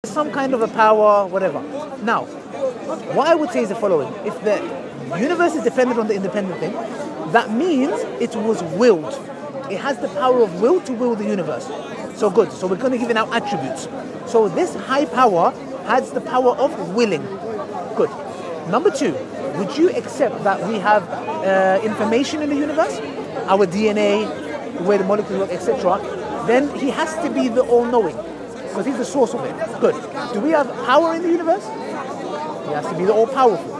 some kind of a power, whatever. Now, what I would say is the following. If the universe is dependent on the independent thing, that means it was willed. It has the power of will to will the universe. So good. So we're going to give it now attributes. So this high power has the power of willing. Good. Number two, would you accept that we have information in the universe? Our DNA, where the molecules work, etc. Then he has to be the all-knowing, because he's the source of it. Good. Do we have power in the universe? He has to be the all-powerful.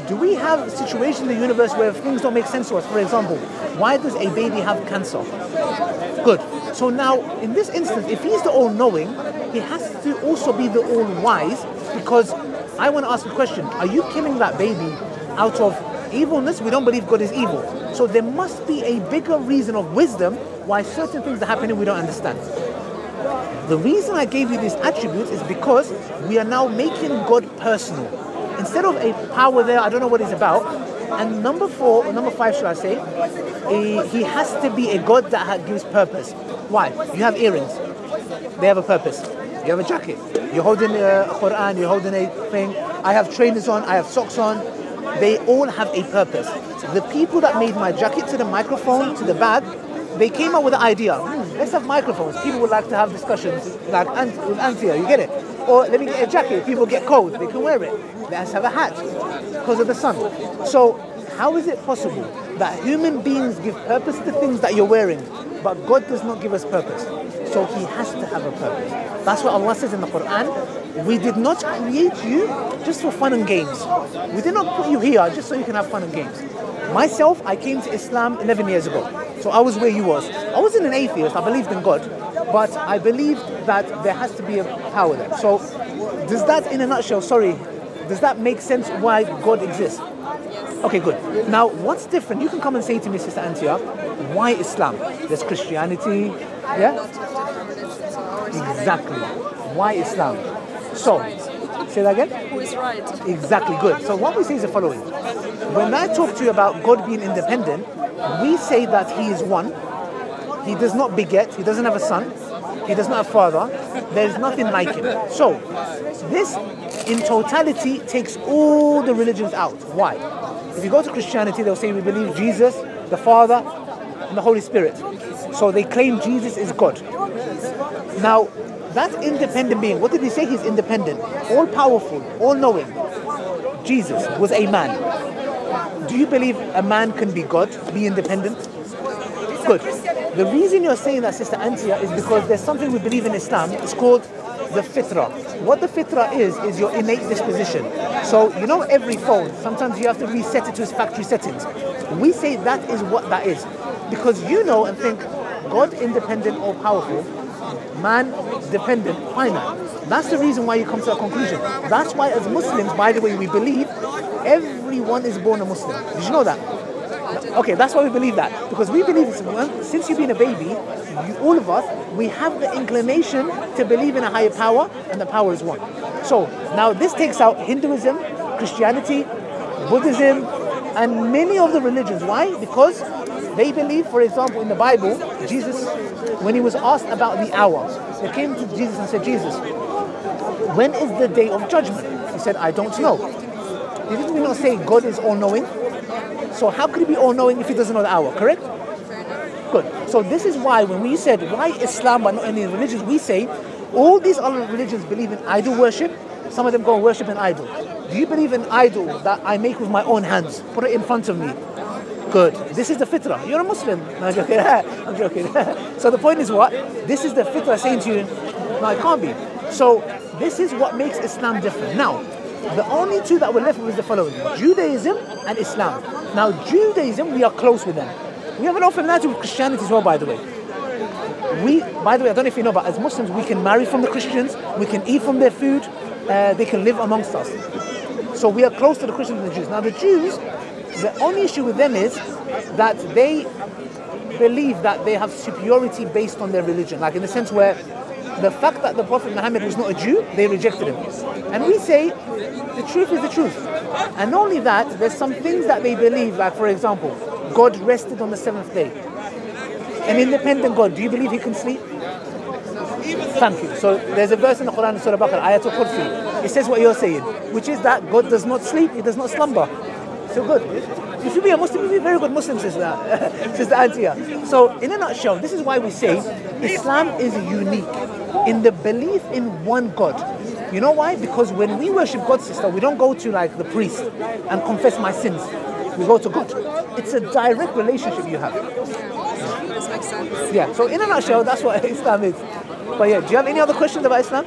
Do we have a situation in the universe where things don't make sense to us? For example, why does a baby have cancer? Good. So now, in this instance, if he's the all-knowing, he has to also be the all-wise, because I want to ask a question. Are you killing that baby out of evilness? We don't believe God is evil. So there must be a bigger reason of wisdom why certain things are happening we don't understand. The reason I gave you these attributes is because we are now making God personal. Instead of a power there, I don't know what it's about. And number five, should I say, he has to be a God that gives purpose. Why? You have earrings. They have a purpose. You have a jacket. You're holding a Quran, you're holding a thing. I have trainers on, I have socks on. They all have a purpose. The people that made my jacket to the microphone, to the bag, they came up with the idea, let's have microphones. People would like to have discussions like with Anthea, you get it? Or let me get a jacket, people get cold, they can wear it. Let's have a hat because of the sun. So how is it possible that human beings give purpose to things that you're wearing, but God does not give us purpose? So he has to have a purpose. That's what Allah says in the Quran. We did not create you just for fun and games. We did not put you here just so you can have fun and games. Myself, I came to Islam 11 years ago. So I was where you was. I wasn't an atheist, I believed in God. But I believed that there has to be a power there. So does that, in a nutshell, does that make sense why God exists? Okay, good. Now, what's different? You can come and say to me, Sister Antia, why Islam? There's Christianity, yeah? Exactly. Why Islam? So, say that again? Who is right? Exactly, good. So what we say is the following. When I talk to you about God being independent, we say that he is one. He does not beget. He doesn't have a son. He does not have a father. There is nothing like him. So, this in totality takes all the religions out. Why? If you go to Christianity, they'll say we believe Jesus, the Father, and the Holy Spirit. So they claim Jesus is God. Now, that independent being, what did he say? He's independent, all-powerful, all-knowing. Jesus was a man. Do you believe a man can be God, be independent? Good. The reason you're saying that, Sister Antia, is because there's something we believe in Islam. It's called the fitrah. What the fitrah is your innate disposition. So, you know, every phone, sometimes you have to reset it to its factory settings. We say that is what that is. Because you know and think, God independent, all-powerful, man dependent, finite. That's the reason why you come to that conclusion. That's why as Muslims, by the way, we believe everyone is born a Muslim. Did you know that? Okay, that's why we believe that. Because we believe, since you've been a baby, all of us, we have the inclination to believe in a higher power, and the power is one. So, now this takes out Hinduism, Christianity, Buddhism, and many of the religions. Why? Because they believe, for example, in the Bible, Jesus, when he was asked about the hour, they came to Jesus and said, Jesus, when is the day of judgment? He said, I don't know. Didn't we not say God is all-knowing? So how could he be all-knowing if he doesn't know the hour, correct? Good. So this is why when we said, why Islam but not any religions, we say, all these other religions believe in idol worship. Some of them go and worship an idol. Do you believe in idol that I make with my own hands? Put it in front of me. Good. This is the fitrah. You're a Muslim. No, I'm joking. I'm joking. So the point is what? This is the fitrah saying to you, no, it can't be. So this is what makes Islam different. Now, the only two that we're left with is the following: Judaism and Islam. Now, Judaism, we are close with them. We have an old familiarity with Christianity as well, by the way. By the way, I don't know if you know, but as Muslims, we can marry from the Christians, we can eat from their food, they can live amongst us. So we are close to the Christians and the Jews. Now, the Jews, the only issue with them is that they believe that they have superiority based on their religion, like in the sense where the fact that the Prophet Muhammad was not a Jew, they rejected him. And we say, the truth is the truth. And not only that, there's some things that they believe, like for example, God rested on the seventh day. An independent God, do you believe he can sleep? Thank you. So there's a verse in the Quran, Surah Baqarah, Ayatul Kursi. It says what you're saying, which is that God does not sleep, He does not slumber. So good. If you be a Muslim, you'll be a very good Muslim, sister. Sister Antia. So in a nutshell, this is why we say Islam is unique in the belief in one God. You know why? Because when we worship God, sister, we don't go to like the priest and confess my sins. We go to God. It's a direct relationship you have. This makes sense. Yeah, so in a nutshell, that's what Islam is. But yeah, do you have any other questions about Islam?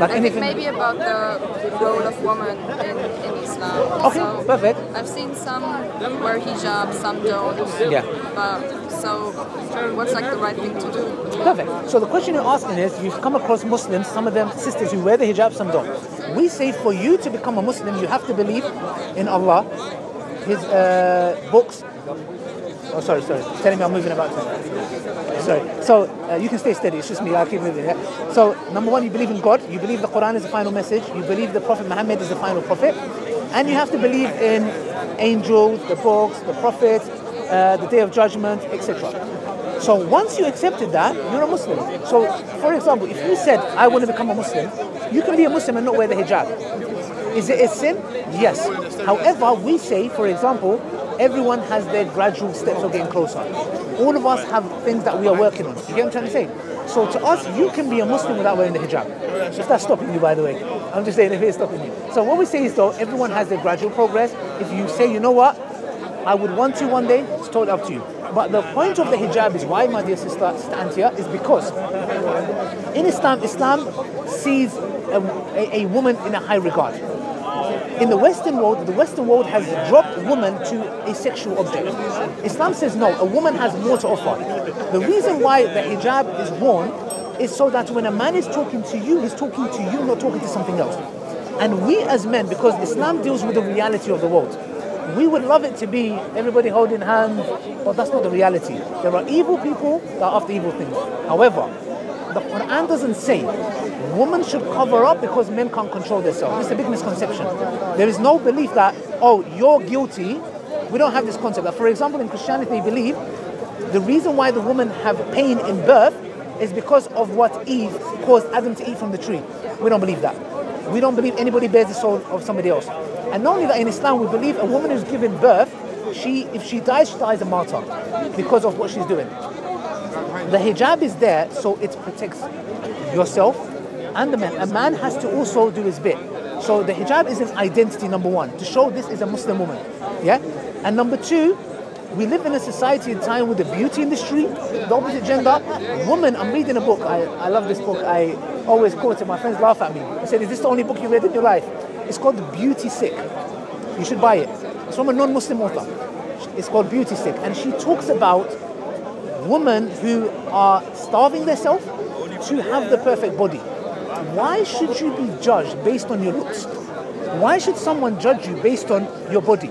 I think maybe about the role of woman in Islam. Okay, so perfect. I've seen some wear hijab, some don't. Yeah. So what's like the right thing to do? Perfect. So the question you're asking is, you've come across Muslims, some of them sisters who wear the hijab, some don't. We say for you to become a Muslim, you have to believe in Allah, His books. Oh, sorry. Telling me I'm moving about. Sorry. So you can stay steady. It's just me. I'll keep moving. Yeah? So number one, you believe in God. You believe the Quran is the final message. You believe the Prophet Muhammad is the final prophet. And you have to believe in angels, the books, the prophets, the Day of Judgment, etc. So once you accepted that, you're a Muslim. So for example, if you said, I want to become a Muslim, you can be a Muslim and not wear the hijab. Is it a sin? Yes. However, we say, for example, everyone has their gradual steps of getting closer. All of us have things that we are working on. You get what I'm trying to say? So to us, you can be a Muslim without wearing the hijab. If that's stopping you, by the way. I'm just saying if it's stopping you. So what we say is, though, everyone has their gradual progress. If you say, you know what, I would want to one day, it's totally up to you. But the point of the hijab is why, my dear sister Antia, is because in Islam sees a woman in a high regard. In the Western world has dropped woman to a sexual object. Islam says no, a woman has more to offer. The reason why the hijab is worn is so that when a man is talking to you, he's talking to you, not talking to something else. And we as men, because Islam deals with the reality of the world, we would love it to be everybody holding hands, but that's not the reality. There are evil people that are after evil things. However, the Quran doesn't say women should cover up because men can't control themselves. It's a big misconception. There is no belief that, oh, you're guilty. We don't have this concept. That, for example, in Christianity, they believe the reason why the women have pain in birth is because of what Eve caused Adam to eat from the tree. We don't believe that. We don't believe anybody bears the soul of somebody else. And not only that, in Islam, we believe a woman who's given birth, if she dies a martyr because of what she's doing. The hijab is there so it protects yourself and the man. A man has to also do his bit. So the hijab is an identity, number one, to show this is a Muslim woman. Yeah? And number two, we live in a society and time with the beauty industry, the opposite gender. Woman, I'm reading a book. I love this book. I always quote it. My friends laugh at me. I said, is this the only book you read in your life? It's called The Beauty Sick. You should buy it. It's from a non-Muslim author. It's called Beauty Sick. And she talks about women who are starving themselves to have the perfect body. Why should you be judged based on your looks? Why should someone judge you based on your body?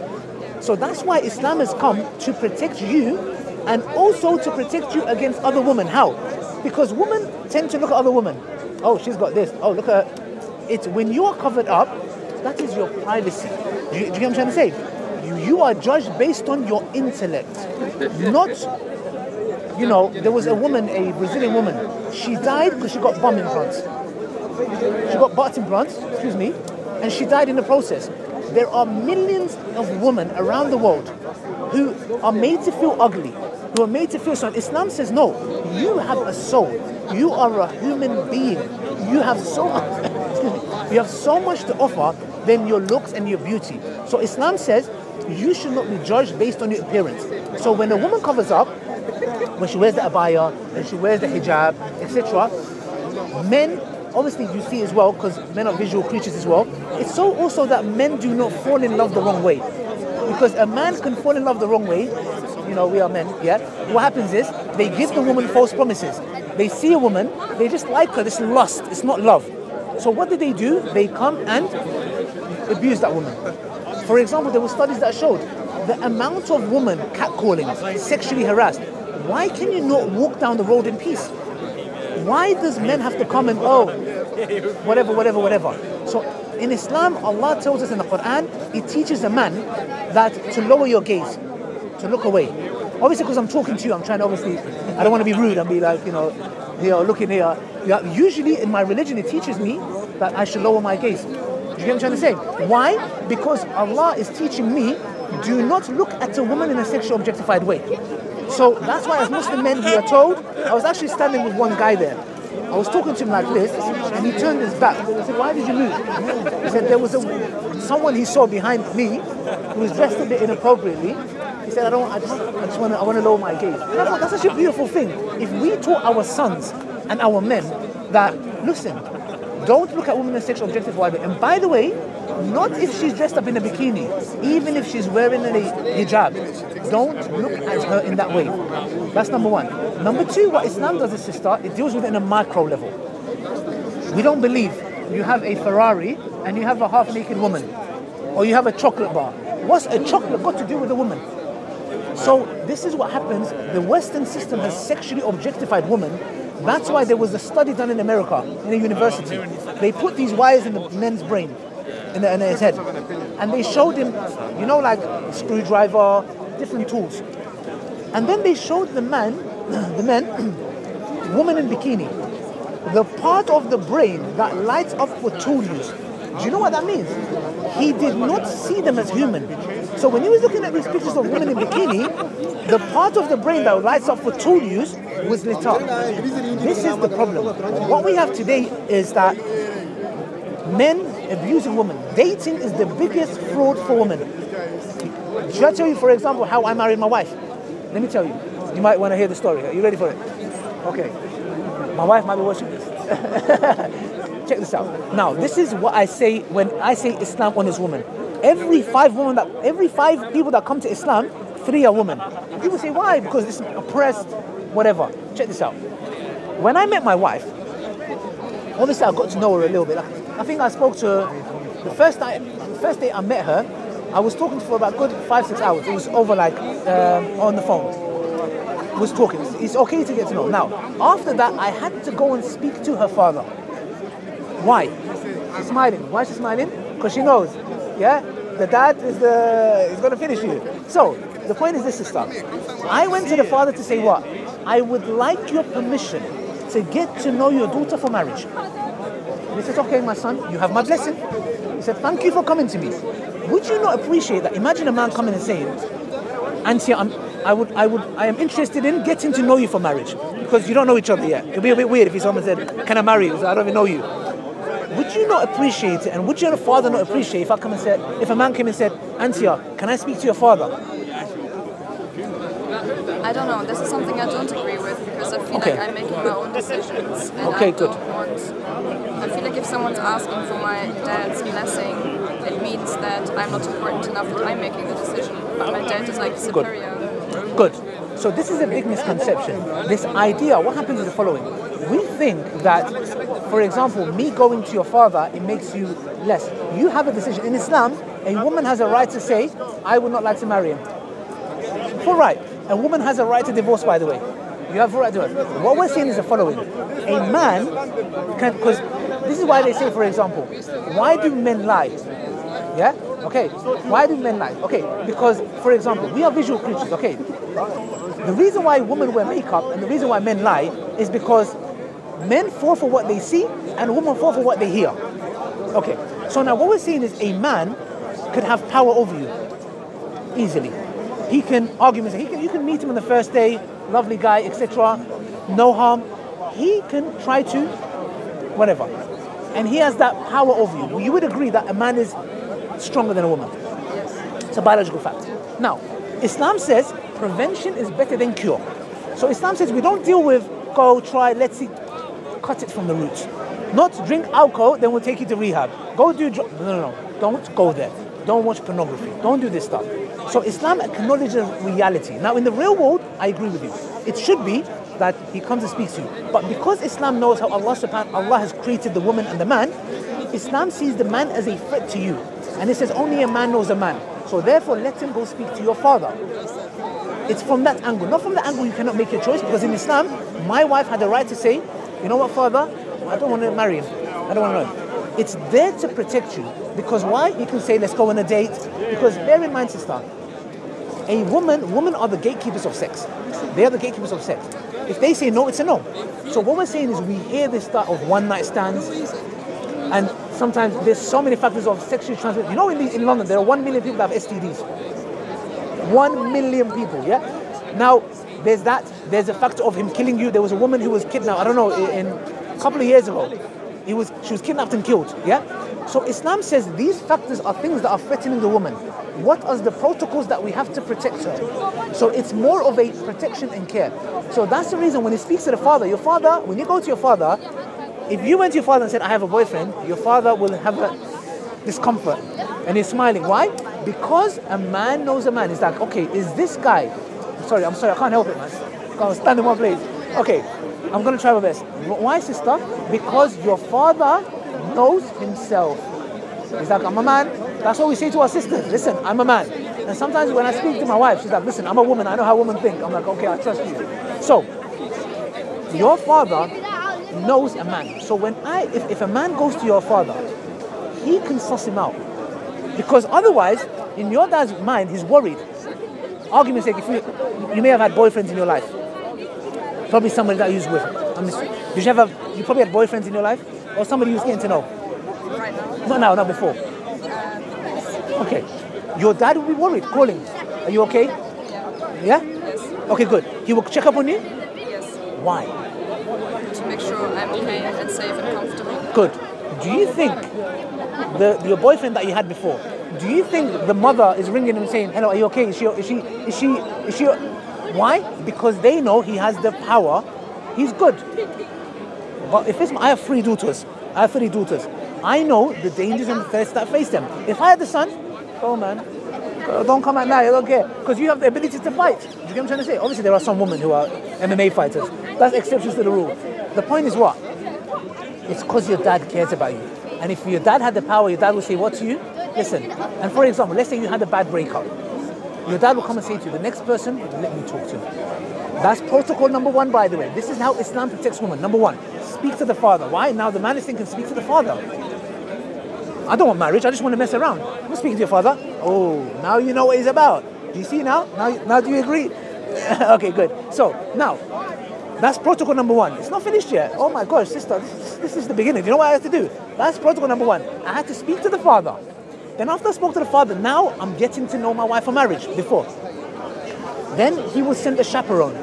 So that's why Islam has come to protect you and also to protect you against other women. How? Because women tend to look at other women. Oh, she's got this. Oh, look at her. It's when you are covered up, that is your privacy. Do you get what I'm trying to say? You are judged based on your intellect. Not, there was a woman, a Brazilian woman. She died because she got bum implants. She got butt implants, and she died in the process. There are millions of women around the world who are made to feel ugly, who are made to feel something. Islam says, no, you have a soul. You are a human being. You have so much to offer than your looks and your beauty. So Islam says you should not be judged based on your appearance. So when a woman covers up, when she wears the abaya, and she wears the hijab, etc., men, obviously you see as well, because men are visual creatures as well, it's so also that men do not fall in love the wrong way. Because a man can fall in love the wrong way, we are men, yeah? What happens is, they give the woman false promises. They see a woman, they just like her, it's lust, it's not love. So what do? They come and abuse that woman. For example, there were studies that showed the amount of women catcalling, sexually harassed. Why can you not walk down the road in peace? Why does men have to come and, whatever? So in Islam, Allah tells us in the Quran, He teaches a man that to lower your gaze, to look away. Obviously, because I'm talking to you, I'm trying to I don't want to be rude and be like, here or looking here. Yeah, usually in my religion, it teaches me that I should lower my gaze. Do you get what I'm trying to say? Why? Because Allah is teaching me, do not look at a woman in a sexual objectified way. So that's why as Muslim men we are told, I was actually standing with one guy there. I was talking to him like this, and he turned his back. I said, why did you move? He said, there was someone he saw behind me who was dressed a bit inappropriately. He said, I want to lower my gaze. And I thought, that's such a beautiful thing. If we taught our sons and our men that, listen, don't look at women in a sexual objectified way. And by the way, not if she's dressed up in a bikini, even if she's wearing a hijab, don't look at her in that way. That's number one. Number two, what Islam does is, sister, it deals with it in a micro level. We don't believe you have a Ferrari and you have a half-naked woman, or you have a chocolate bar. What's a chocolate got to do with a woman? So this is what happens. The Western system has sexually objectified women. That's why there was a study done in America, in a university. They put these wires in the men's brain, in his head, and they showed him, you know, like a screwdriver, different tools. And then they showed the men, woman in bikini, the part of the brain that lights up for tool use. Do you know what that means? He did not see them as human. So when he was looking at these pictures of women in bikini, the part of the brain that lights up for tool use was lit up. This is the problem. What we have today is that men abusing women. Dating is the biggest fraud for women. Should I tell you, for example, how I married my wife? Let me tell you. You might want to hear the story. Are you ready for it? Okay. My wife might be watching this. Check this out. Now, this is what I say when I say Islam honors women. Every five people that come to Islam, 3 are women. And people say, why? Because it's oppressed, whatever. Check this out. When I met my wife, obviously I got to know her a little bit. I think I spoke to her the first day I met her. I was talking to her for about good 5-6 hours. It was over like on the phone. Was talking. It's okay to get to know. Now, after that, I had to go and speak to her father. Why? She's smiling. Why is she smiling? Because she knows, yeah, the dad is going to finish you. So the point is this, sister. I went to the father to say what? I would like your permission to get to know your daughter for marriage. And he said, okay, my son, you have my blessing. He said, thank you for coming to me. Would you not appreciate that? Imagine a man coming and saying, Auntie, I am interested in getting to know you for marriage, because you don't know each other yet. It'd be a bit weird if someone said, can I marry you? So I don't even know you. Would you not appreciate it? And would your father not appreciate if a man came and said, Auntie, can I speak to your father? I don't know. This is something I don't agree with, because I feel like I'm making my own decisions. And I feel like if someone's asking for my dad's blessing, it means that I'm not important enough that I'm making the decision. But my dad is like superior. Good. So this is a big misconception. This idea, what happens is the following. We think that, for example, me going to your father, it makes you less. You have a decision. In Islam, a woman has a right to say, I would not like to marry him. Full right. A woman has a right to divorce, by the way. You have a right to it. What we're saying is the following. A man can, because this is why they say, for example, why do men lie? Yeah? Okay. Why do men lie? Okay. Because, for example, we are visual creatures. Okay. The reason why women wear makeup and the reason why men lie is because men fall for what they see and women fall for what they hear. Okay. So now what we're saying is a man could have power over you easily. He can argue with you. You can meet him on the first day, lovely guy, etc. No harm. He can try to, whatever. And he has that power over you. You would agree that a man is stronger than a woman. Yes. It's a biological fact. Now, Islam says prevention is better than cure. So Islam says we don't deal with go, try, let's see, cut it from the roots. Not drink alcohol, then we'll take you to rehab. Go do no. Don't go there. Don't watch pornography. Don't do this stuff. So Islam acknowledges reality. Now in the real world, I agree with you. It should be that he comes and speaks to you. But because Islam knows how Allah has created the woman and the man, Islam sees the man as a threat to you. And it says only a man knows a man. So therefore let him go speak to your father. It's from that angle. Not from the angle you cannot make your choice, because in Islam, my wife had the right to say, you know what, father, I don't want to marry him. I don't want to know him. It's there to protect you. Because why? You can say, let's go on a date. Because bear in mind, sister, women are the gatekeepers of sex. They are the gatekeepers of sex. If they say no, it's a no. So what we're saying is we hear this stuff of one night stands, and sometimes there's so many factors of sexually transmitted. You know, in London, there are 1 million people that have STDs. 1 million people, yeah? Now, there's that. There's a factor of him killing you. There was a woman who was kidnapped, I don't know, in a couple of years ago. She was kidnapped and killed, yeah? So Islam says these factors are things that are threatening the woman. What are the protocols that we have to protect her? So it's more of a protection and care. So that's the reason when he speaks to the father, your father, when you go to your father, if you went to your father and said, I have a boyfriend, your father will have a discomfort. And he's smiling. Why? Because a man knows a man. He's like, okay, is this guy... I'm sorry, I can't help it, man. I can't stand in one place. Okay, I'm going to try my best. Why, sister? Because your father knows himself. He's like, I'm a man. That's what we say to our sisters. Listen, I'm a man. And sometimes when I speak to my wife, she's like, listen, I'm a woman. I know how women think. I'm like, okay, I trust you. So, your father knows a man. So if a man goes to your father, he can suss him out. Because otherwise, in your dad's mind, he's worried. Argument's sake, if you may have had boyfriends in your life. Probably somebody that you was with. You probably had boyfriends in your life? Or somebody you was getting to know? Right now. Not now, not before. Okay. Your dad will be worried, calling. Are you okay? Yeah? Yes. Okay, good. He will check up on you? Yes. Why? To make sure I'm okay and safe and comfortable. Good. Do you think your boyfriend that you had before, do you think the mother is ringing him saying, hello, are you okay? Is she why? Because they know he has the power. He's good. But I have 3 daughters. I know the dangers and the threats that face them. If I had the son, oh man, don't come at night, I don't care. Because you have the ability to fight. Do you get what I'm trying to say? Obviously there are some women who are MMA fighters. That's exceptions to the rule. The point is what? It's because your dad cares about you. And if your dad had the power, your dad would say what to you? Listen. And for example, let's say you had a bad breakup. Your dad will come and say to you, the next person, let me talk to him. That's protocol number 1, by the way. This is how Islam protects women. Number 1, speak to the father. Why? Now the man is thinking, speak to the father. I don't want marriage, I just want to mess around. I'm speaking to your father. Oh, now you know what he's about. Do you see now? Now do you agree? Okay, good. So, now, that's protocol number 1. It's not finished yet. Oh my gosh, sister, this is the beginning. Do you know what I have to do? That's protocol number 1. I had to speak to the father. Then after I spoke to the father, now I'm getting to know my wife for marriage before. Then he will send a chaperone.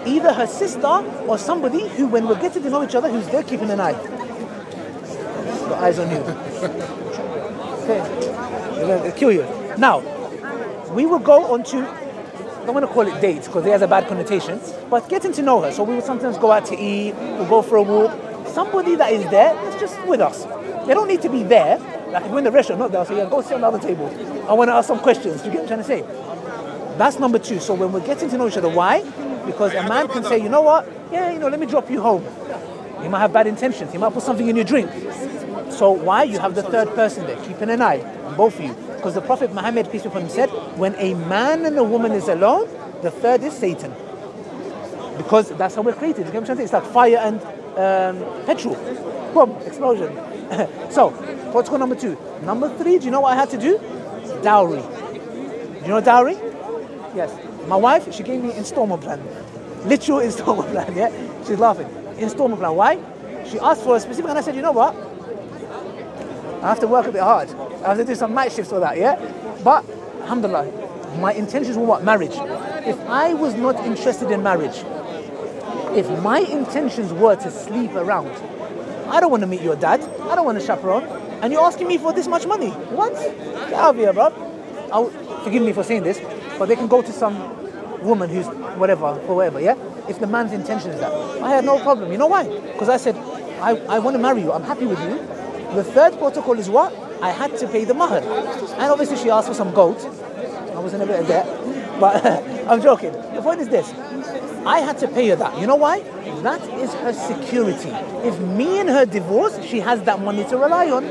Either her sister or somebody who, when we're getting to know each other, who's there keeping an eye. Got eyes on you. Okay. They're going to kill you. Now, we will go on to, I don't want to call it dates because it has a bad connotation, but getting to know her. So we will sometimes go out to eat, we'll go for a walk. Somebody that is there is just with us. They don't need to be there. Like if we're in the restaurant, not there, I'll say, yeah, go sit on the other table. I want to ask some questions. Do you get what I'm trying to say? That's number 2. So when we're getting to know each other, why? Because a man can say, you know what? Yeah, let me drop you home. He might have bad intentions. He might put something in your drink. So why? You have the third person there, keeping an eye on both of you. Because the Prophet Muhammad, peace be upon him, said, when a man and a woman is alone, the third is Satan. Because that's how we're created. You get what I'm trying to say? It's like fire and petrol. Boom, explosion. So, protocol number 2. Number 3, do you know what I had to do? Dowry. Do you know dowry? Yes. My wife, she gave me installment plan. Literal installment plan, yeah? She's laughing. Installment plan. Why? She asked for a specific, and I said, you know what? I have to work a bit hard. I have to do some night shifts for that, yeah? But, alhamdulillah, my intentions were what? Marriage. If I was not interested in marriage, if my intentions were to sleep around, I don't want to meet your dad. I don't want to chaperone. And you're asking me for this much money. What? Get out of here, bro. Forgive me for saying this, but they can go to some woman who's whatever, yeah? If the man's intention is that. I had no problem. You know why? Because I said, I want to marry you. I'm happy with you. The third protocol is what? I had to pay the mahar. And obviously she asked for some gold. I was in a bit of debt. But I'm joking. The point is this. I had to pay her that. You know why? That is her security. If me and her divorce, she has that money to rely on.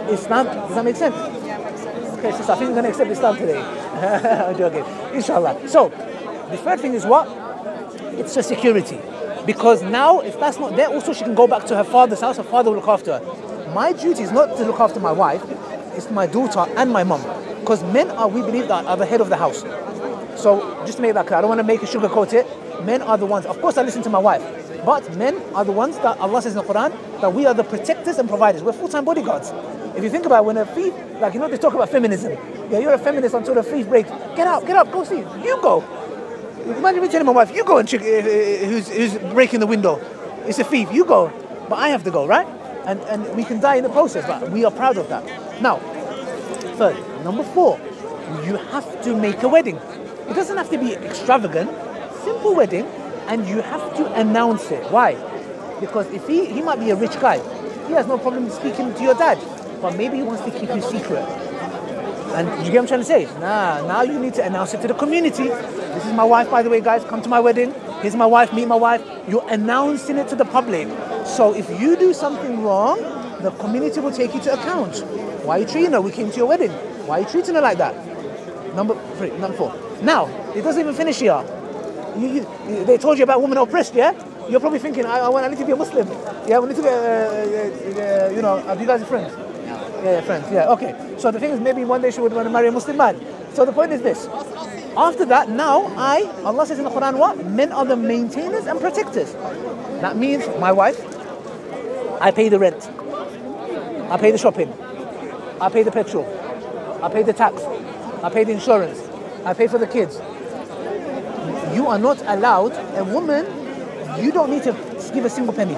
Islam, does that make sense? Yeah, makes sense. Okay, sister, I think I'm going to accept Islam today. I'm joking. Inshallah. So, the third thing is what? It's her security. Because now, if that's not there, also she can go back to her father's house. Her father will look after her. My duty is not to look after my wife. It's my daughter and my mum. Because men we believe that are the head of the house. So, just to make that clear, I don't want to make a sugarcoat it. men are the ones, of course I listen to my wife, but men are the ones that Allah says in the Quran that we are the protectors and providers. We're full-time bodyguards. If you think about it, when a thief, like, you know, they talk about feminism. Yeah, you're a feminist until the thief breaks. Get out, go see. You go. Imagine me telling my wife, you go and check who's breaking the window. It's a thief, you go. But I have to go, right? And we can die in the process, but we are proud of that. Now, third, number 4, you have to make a wedding. It doesn't have to be extravagant, simple wedding, and you have to announce it. Why? Because if he might be a rich guy, he has no problem speaking to your dad, but maybe he wants to keep you secret. And you get what I'm trying to say? Now you need to announce it to the community. This is my wife, by the way, guys, come to my wedding. Here's my wife, meet my wife. You're announcing it to the public. So if you do something wrong, the community will take you to account. Why are you treating her? We came to your wedding. Why are you treating her like that? Number 4. Now, it doesn't even finish here. They told you about women oppressed, yeah? You're probably thinking, I need to be a Muslim. Yeah, we need to be, you know, are you guys friends? Yeah, friends, yeah, okay. So the thing is, maybe one day she would want to marry a Muslim man. So the point is this. After that, now Allah says in the Quran what? Men are the maintainers and protectors. That means my wife, I pay the rent. I pay the shopping. I pay the petrol. I pay the tax. I pay the insurance. I pay for the kids. You are not allowed, a woman, you don't need to give a single penny.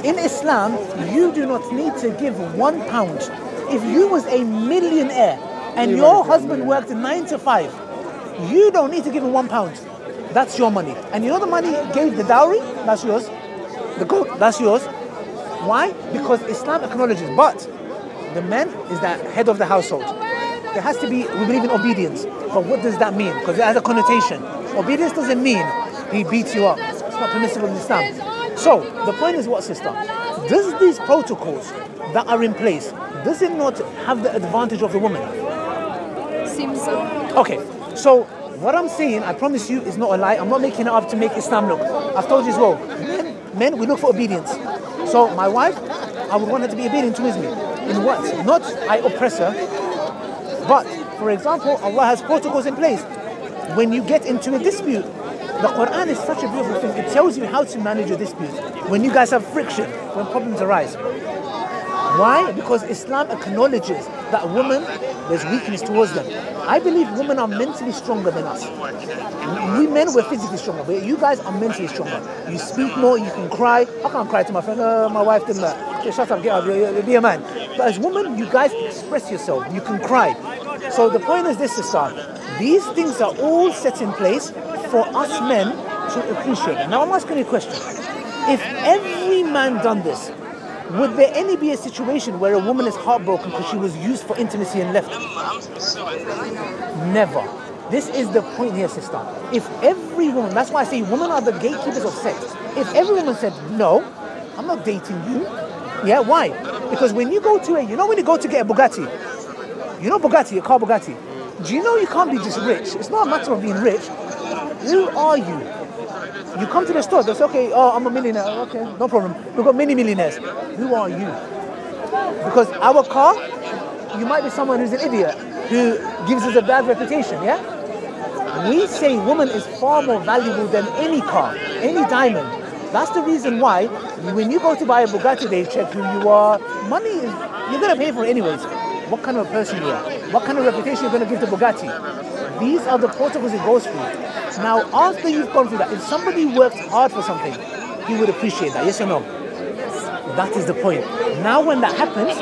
In Islam, you do not need to give £1. If you was a millionaire and your husband worked 9 to 5, you don't need to give him £1. That's your money. And you know the money gave the dowry? That's yours. The goat, that's yours. Why? Because Islam acknowledges, but the man is the head of the household. There has to be, we believe in obedience. But what does that mean? Because it has a connotation. Obedience doesn't mean he beats you up. It's not permissible in Islam. So, the point is what, sister? Does these protocols that are in place, does it not have the advantage of the woman? Seems so. Okay, so what I'm saying, I promise you, is not a lie. I'm not making it up to make Islam look. I've told you as well. Men, we look for obedience. So, my wife, I would want her to be obedient towards me. In what? Not I oppress her, but, for example, Allah has protocols in place. When you get into a dispute, the Quran is such a beautiful thing. It tells you how to manage a dispute. When you guys have friction, when problems arise. Why? Because Islam acknowledges that women, there's weakness towards them. I believe women are mentally stronger than us. We men, we're physically stronger, but you guys are mentally stronger. You speak more, you can cry. I can't cry to my friend, my wife did that. Just shut up, get out, be a man. But as women, you guys express yourself. You can cry. So the point is this, sister. These things are all set in place for us men to appreciate it. Now I'm asking you a question. If every man done this, would there any be a situation where a woman is heartbroken because she was used for intimacy and left? Never. This is the point here, sister. If every woman, that's why I say women are the gatekeepers of sex. If every woman said, no, I'm not dating you. Yeah, why? Because when you go to when you go to get a Bugatti, you know Bugatti, a car Bugatti, do you know you can't be just rich? It's not a matter of being rich. Who are you? You come to the store, they say, okay, I'm a millionaire. Okay, no problem. We've got many millionaires. Who are you? Because our car, you might be someone who's an idiot, who gives us a bad reputation, yeah? We say woman is far more valuable than any car, any diamond. That's the reason why when you go to buy a Bugatti, they check who you are. Money is, you're going to pay for it anyways. What kind of a person you are? What kind of reputation you're going to give to Bugatti? These are the protocols it goes through. Now, after you've gone through that, if somebody worked hard for something, he would appreciate that, yes or no? That is the point. Now when that happens,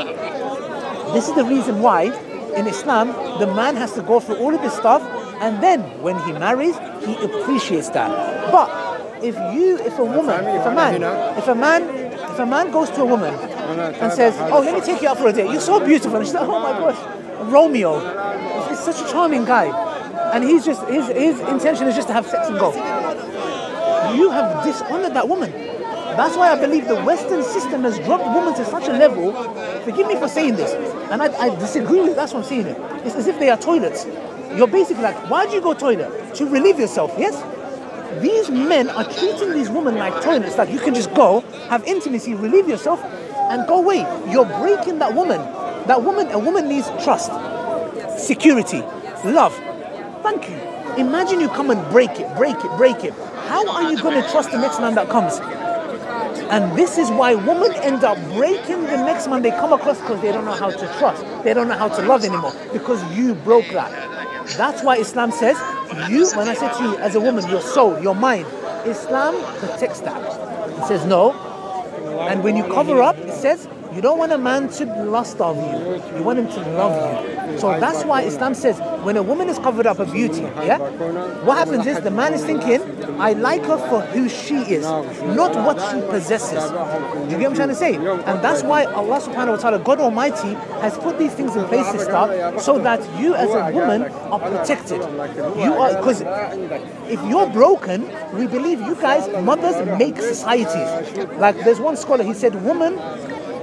this is the reason why in Islam, the man has to go through all of this stuff, and then when he marries, he appreciates that. But if a man goes to a woman and says, oh, let me take you out for a date, you're so beautiful, and she's like, oh my gosh, Romeo, he's such a charming guy. And his intention is just to have sex and go. You have dishonored that woman. That's why I believe the Western system has dropped women to such a level. Forgive me for saying this, and I disagree with it. That's why I'm saying it. It's as if they are toilets. You're basically like, why do you go toilet? To relieve yourself, yes? These men are treating these women like toilets, like you can just go, have intimacy, relieve yourself, and go away. You're breaking that woman. A woman needs trust, security, love. Thank you. Imagine you come and break it. how are you going to trust the next man that comes? And this is why women end up breaking the next man they come across, because they don't know how to trust. They don't know how to love anymore, because you broke that. That's why Islam says, when I say to you as a woman, your soul, your mind, Islam protects that. It says no. And when you cover up, it says, you don't want a man to lust of you. You want him to love you. So that's why Islam says, when a woman is covered up her beauty, yeah, what happens is the man is thinking, I like her for who she is, not what she possesses. Do you get what I'm trying to say? And that's why Allah subhanahu wa ta'ala, God Almighty, has put these things in place, sister, so that you as a woman are protected. You are, because if you're broken, we believe you guys, mothers make societies. Like there's one scholar, he said, women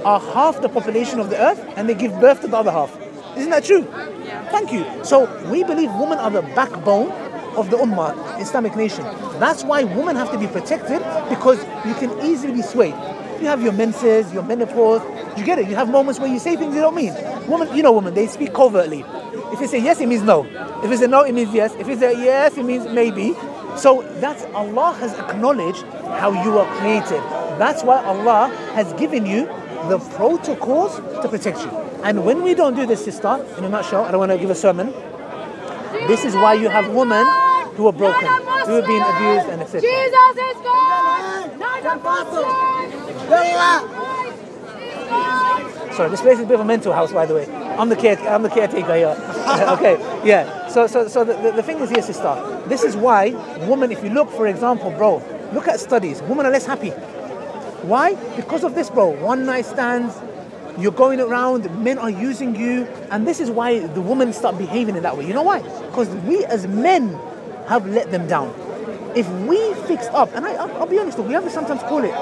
are half the population of the earth and they give birth to the other half. Isn't that true? Yeah. Thank you. So we believe women are the backbone of the Ummah, Islamic nation. That's why women have to be protected, because you can easily be swayed. You have your menses, your menopause, you get it. You have moments where you say things you don't mean. Women, you know women, they speak covertly. If you say yes, it means no. If it's a no, it means yes. If it's a yes, it means maybe. So that's, Allah has acknowledged how you are created. That's why Allah has given you the protocols to protect you. And when we don't do this, sister, in a nutshell, I don't want to give a sermon, this is why you have women who are broken, who are being abused and etc. Jesus is God! Not a Sorry, this place is a bit of a mental house, by the way. I'm the caretaker here. Okay, yeah. So the thing is here, sister, this is why women, if you look, for example, bro, look at studies, women are less happy. Why? Because of this, bro. One night stands, you're going around, men are using you, and this is why the women start behaving in that way. You know why? Because we as men have let them down. If we fix up, and I'll be honest, we have to sometimes call it,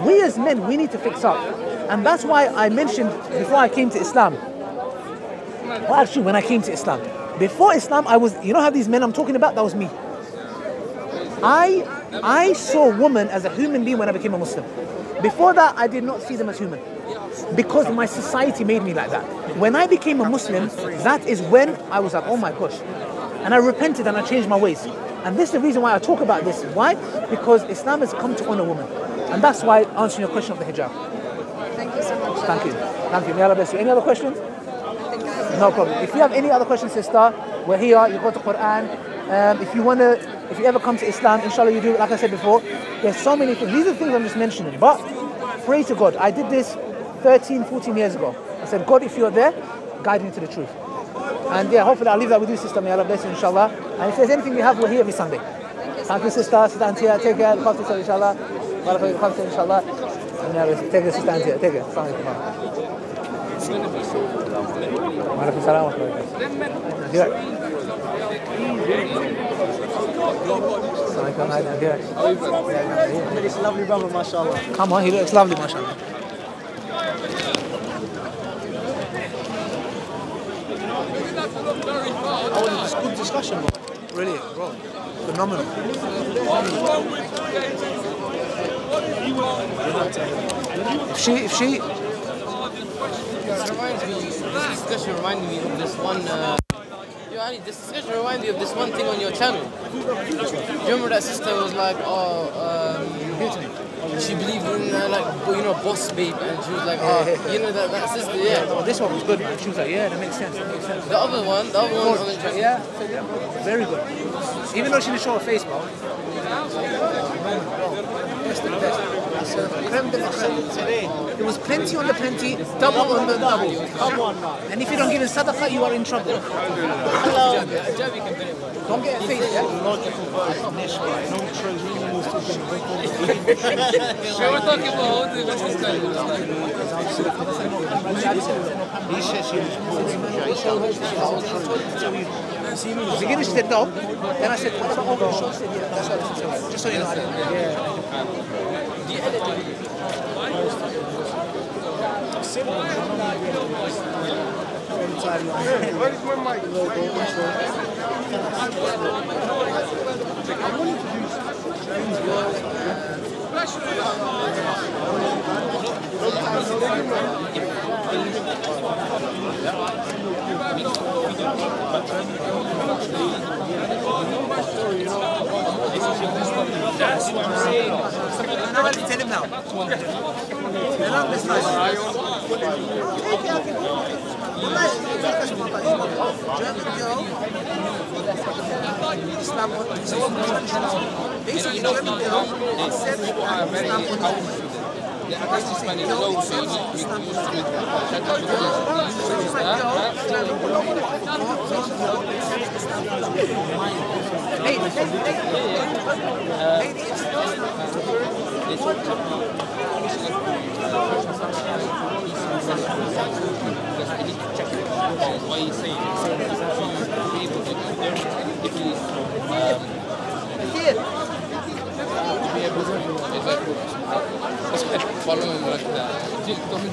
we as men, we need to fix up. And that's why I mentioned before I came to Islam, well actually when I came to Islam, before Islam I was, you know how these men I'm talking about, that was me. I saw women as a human being when I became a Muslim. Before that, I did not see them as human, because my society made me like that. When I became a Muslim, that is when I was like, oh my gosh. And I repented and I changed my ways. And this is the reason why I talk about this. Why? Because Islam has come to honor women. And that's why answering your question of the hijab. Thank you so much. Thank you. Thank you. May Allah bless you. Any other questions? No problem. If you have any other questions, sister, we're here. You go to Quran. If you ever come to Islam, inshallah you do, like I said before, there's so many things. These are the things I'm just mentioning. But pray to God. I did this 13, 14 years ago. I said, God, if you're there, guide me to the truth. And yeah, hopefully I'll leave that with you, sister. May Allah bless you, inshallah. And if there's anything we have, we're here every Sunday. Thank you, sister. Sister Antia, take care. Look after yourself, inshallah. Look after inshallah. And take care, sister Antia. Take care. Assalamu alaikum. This lovely brother, mashallah. Come on, he looks lovely, mashallah. Oh, it's a good discussion, bro. Brilliant, bro. Phenomenal. If she This discussion reminded me of this one. This discussion reminded me of this one thing on your channel. Do you remember that sister was like, she believed in boss babe, and she was like, that sister, yeah. Oh, this one was good, man. She was like, yeah, that makes sense. The other one on the channel. Yeah, very good. Even though she didn't show her face, bro. Best of the best. Creme de la creme. There was plenty on the plenty, double on the double. Come on, man. And if you don't give in sadaqah, you are in trouble. Don't get a face, yeah? Logical verse, niche, right? No trends, We're talking about he says he was the beginning she said no, then I said, what about over the shoulder? She said, yeah, that's what I said. Just so you know. Where's my mic? Tell him now. Basically, German girl said The artist Spanish low field why you say follow him like that.